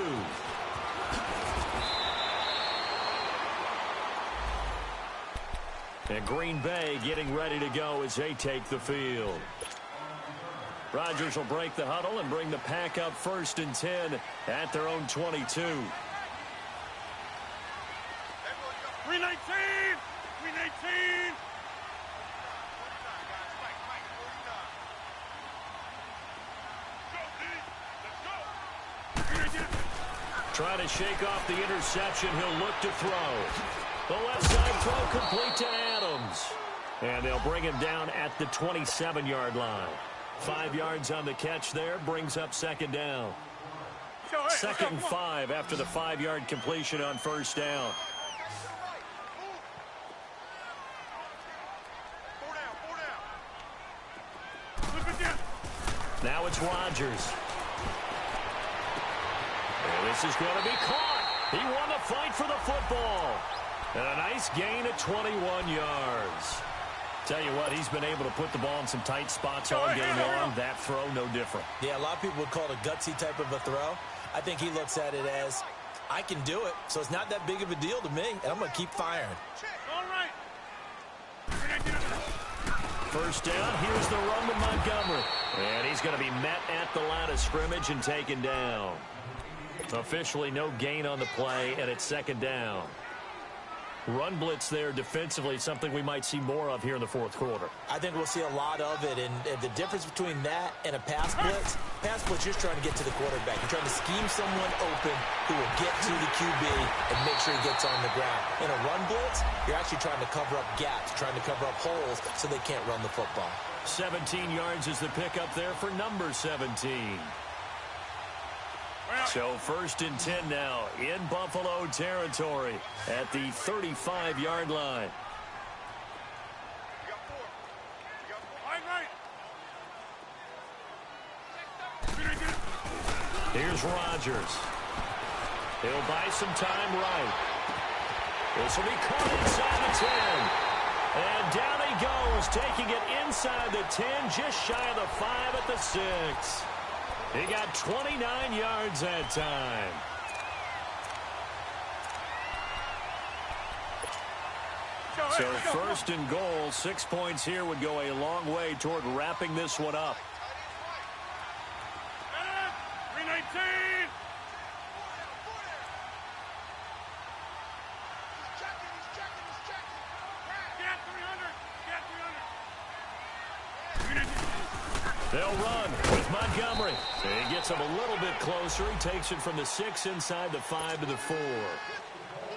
And Green Bay getting ready to go as they take the field. Rodgers will break the huddle and bring the pack up 1st and 10 at their own 22. 319! 319! Trying to shake off the interception. He'll look to throw. The left side throw complete to Adams. And they'll bring him down at the 27-yard line. 5 yards on the catch there. Brings up 2nd down. 2nd and 5 after the 5-yard completion on 1st down. Now it's Rodgers. And this is going to be caught. He won the fight for the football. And a nice gain of 21 yards. Tell you what, he's been able to put the ball in some tight spots all game long. That throw, no different. Yeah, a lot of people would call it a gutsy type of a throw. I think he looks at it as, I can do it, so it's not that big of a deal to me, and I'm going to keep firing. All right. 1st down, here's the run to Montgomery. And he's going to be met at the line of scrimmage and taken down. Officially no gain on the play, and it's 2nd down. Run blitz there defensively, something we might see more of here in the 4th quarter. I think we'll see a lot of it, and the difference between that and a pass blitz, you're trying to get to the quarterback. You're trying to scheme someone open who will get to the QB and make sure he gets on the ground. In a run blitz, you're actually trying to cover up gaps, trying to cover up holes so they can't run the football. 17 yards is the pickup there for number 17. So 1st and 10 now in Buffalo territory at the 35-yard line. Here's Rodgers. He'll buy some time right. This will be caught inside the 10. And down he goes, taking it inside the 10, just shy of the 5 at the 6. He got 29 yards that time. So 1st and goal, 6 points here would go a long way toward wrapping this one up. 319! They'll run with Montgomery. He gets him a little bit closer. He takes it from the 6 inside the 5 to the 4.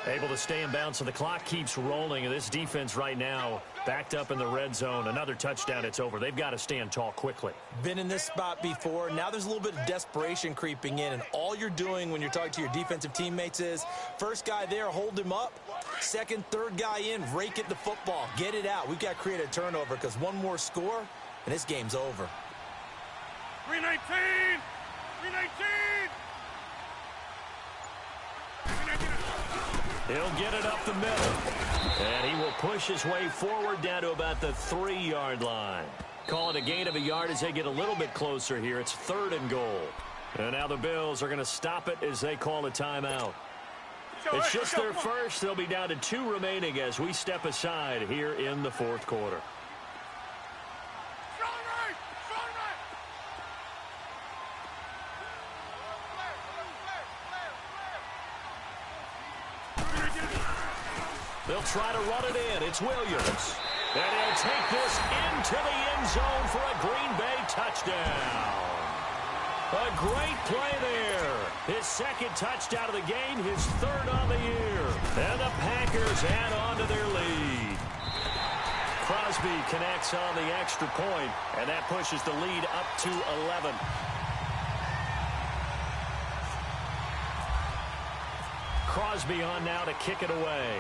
Able to stay in bounds, so the clock keeps rolling, and this defense right now backed up in the red zone. Another touchdown, it's over. They've got to stand tall quickly. Been in this spot before. Now there's a little bit of desperation creeping in, and all you're doing when you're talking to your defensive teammates is, first guy there, hold him up. Second, third guy in, rake at the football. Get it out. We've got to create a turnover because one more score, and this game's over. 319! 319! He'll get it up the middle, and he will push his way forward down to about the 3-yard line. Call it a gain of a yard as they get a little bit closer here. It's 3rd and goal. And now the Bills are going to stop it as they call a timeout. It's just their first. They'll be down to 2 remaining as we step aside here in the 4th quarter. They'll try to run it in. It's Williams. And he'll take this into the end zone for a Green Bay touchdown. A great play there. His 2nd touchdown of the game, his 3rd on the year. And the Packers add on to their lead. Crosby connects on the extra point, and that pushes the lead up to 11. Crosby on now to kick it away.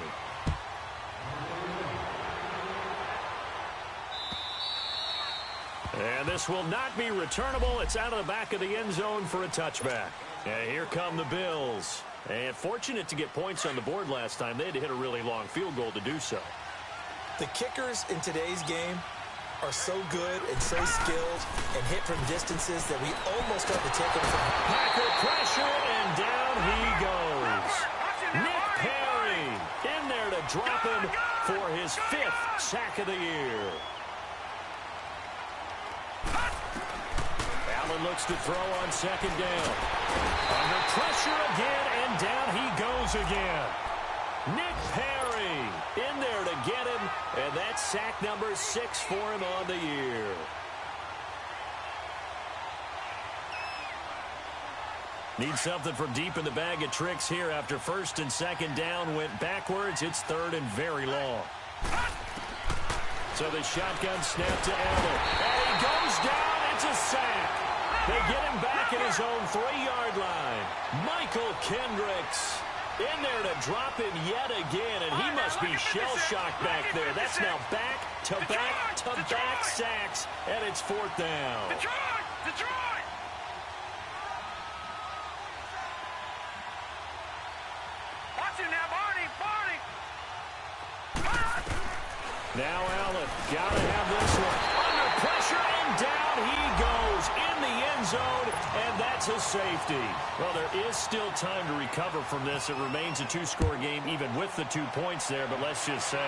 And this will not be returnable. It's out of the back of the end zone for a touchback. And here come the Bills. And fortunate to get points on the board last time. They had to hit a really long field goal to do so. The kickers in today's game are so good and so skilled and hit from distances that we almost have to take them from. Packer pressure, and down he goes. Nick Perry in there to drop him for his 5th sack of the year. Allen looks to throw on 2nd down. Under pressure again, and down he goes again. Nick Perry in there to get him, and that's sack number 6 for him on the year. Need something from deep in the bag of tricks here after 1st and 2nd down went backwards. It's 3rd and very long. So the shotgun snap to Allen. And he goes down. It's a sack. They get him back at his own 3-yard line. Michael Kendricks in there to drop him yet again, and he must be shell-shocked back there. That's now back-to-back-to-back sacks, and it's 4th down. Detroit! Watch him now, Barney! Now Allen, gotta have this one. Under pressure, and down he goes in the end zone, and that's a safety. Well, there is still time to recover from this. It remains a 2-score game, even with the 2 points there, but let's just say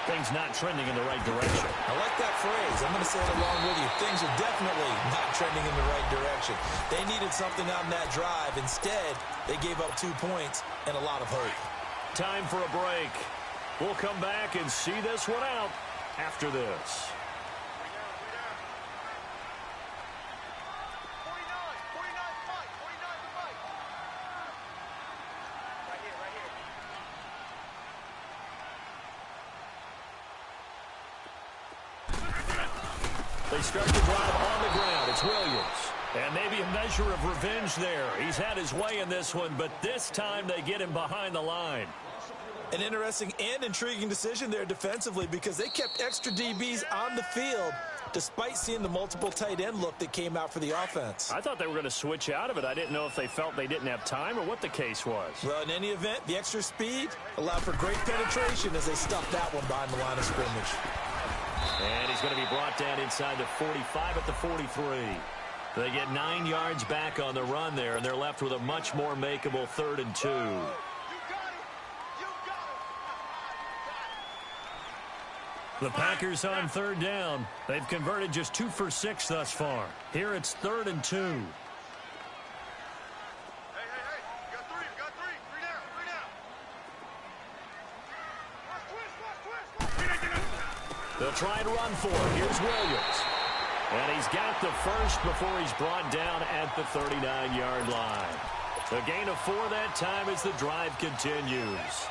things not trending in the right direction. I like that phrase. I'm going to say it along with you. Things are definitely not trending in the right direction. They needed something on that drive. Instead, they gave up 2 points and a lot of hope. Time for a break. We'll come back and see this one out after this. They start the drive on the ground. It's Williams. And maybe a measure of revenge there. He's had his way in this one, but this time they get him behind the line. An interesting and intriguing decision there defensively because they kept extra DBs on the field despite seeing the multiple tight end look that came out for the offense. I thought they were going to switch out of it. I didn't know if they felt they didn't have time or what the case was. Well, in any event, the extra speed allowed for great penetration as they stuffed that one behind the line of scrimmage. And he's going to be brought down inside the 45 at the 43. They get 9 yards back on the run there, and they're left with a much more makeable 3rd and 2. The Packers on 3rd down. They've converted just 2 for 6 thus far. Here it's 3rd and 2. Hey, you got 3, three down. They'll try and run for it. Here's Williams. And he's got the first before he's brought down at the 39-yard line. A gain of 4 that time as the drive continues.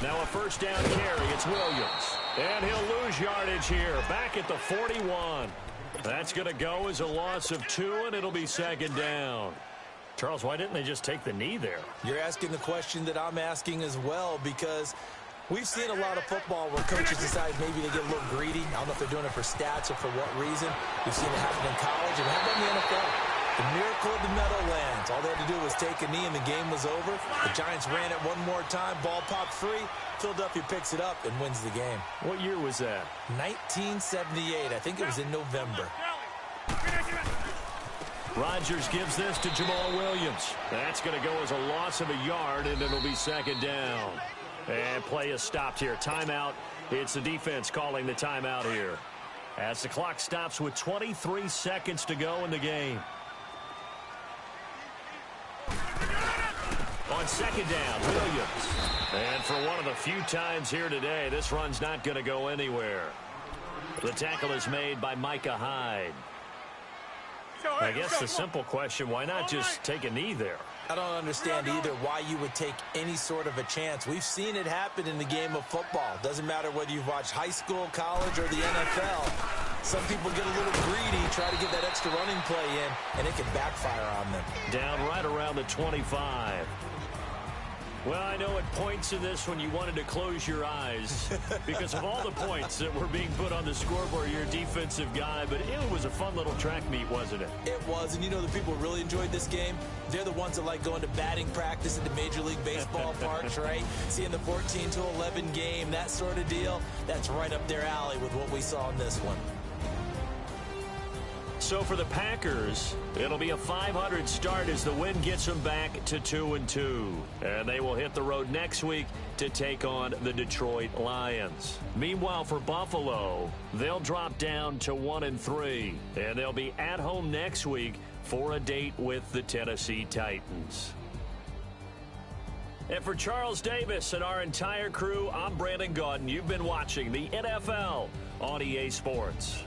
Now a first down carry. It's Williams. And he'll lose yardage here. Back at the 41. That's going to go as a loss of 2, and it'll be second down. Charles, why didn't they just take the knee there? You're asking the question that I'm asking as well, because we've seen a lot of football where coaches decide maybe they get a little greedy. I don't know if they're doing it for stats or for what reason. We've seen it happen in college and happen in the NFL. The miracle of the Meadowlands. All they had to do was take a knee and the game was over. The Giants ran it one more time. Ball popped free. Philadelphia picks it up and wins the game. What year was that? 1978. I think it was in November. Rodgers gives this to Jamal Williams. That's going to go as a loss of a yard, and it'll be second down. And play is stopped here. Timeout. It's the defense calling the timeout here, as the clock stops with 23 seconds to go in the game. On second down, Williams. And for one of the few times here today, this run's not going to go anywhere. The tackle is made by Micah Hyde. I guess the simple question, why not just take a knee there? I don't understand either why you would take any sort of a chance. We've seen it happen in the game of football. Doesn't matter whether you've watched high school, college, or the NFL. Some people get a little greedy, try to get that extra running play in, and it can backfire on them. Down right around the 25. Well, I know at points in this when you wanted to close your eyes because of all the points that were being put on the scoreboard, you're a defensive guy, but it was a fun little track meet, wasn't it? It was, and you know the people who really enjoyed this game? They're the ones that like going to batting practice at the Major League Baseball parks, right? Seeing the 14-11 game, that sort of deal, that's right up their alley with what we saw in this one. So for the Packers, it'll be a 500 start as the win gets them back to 2-2. And they will hit the road next week to take on the Detroit Lions. Meanwhile, for Buffalo, they'll drop down to 1-3. And they'll be at home next week for a date with the Tennessee Titans. And for Charles Davis and our entire crew, I'm Brandon Gaudin. You've been watching the NFL on EA Sports.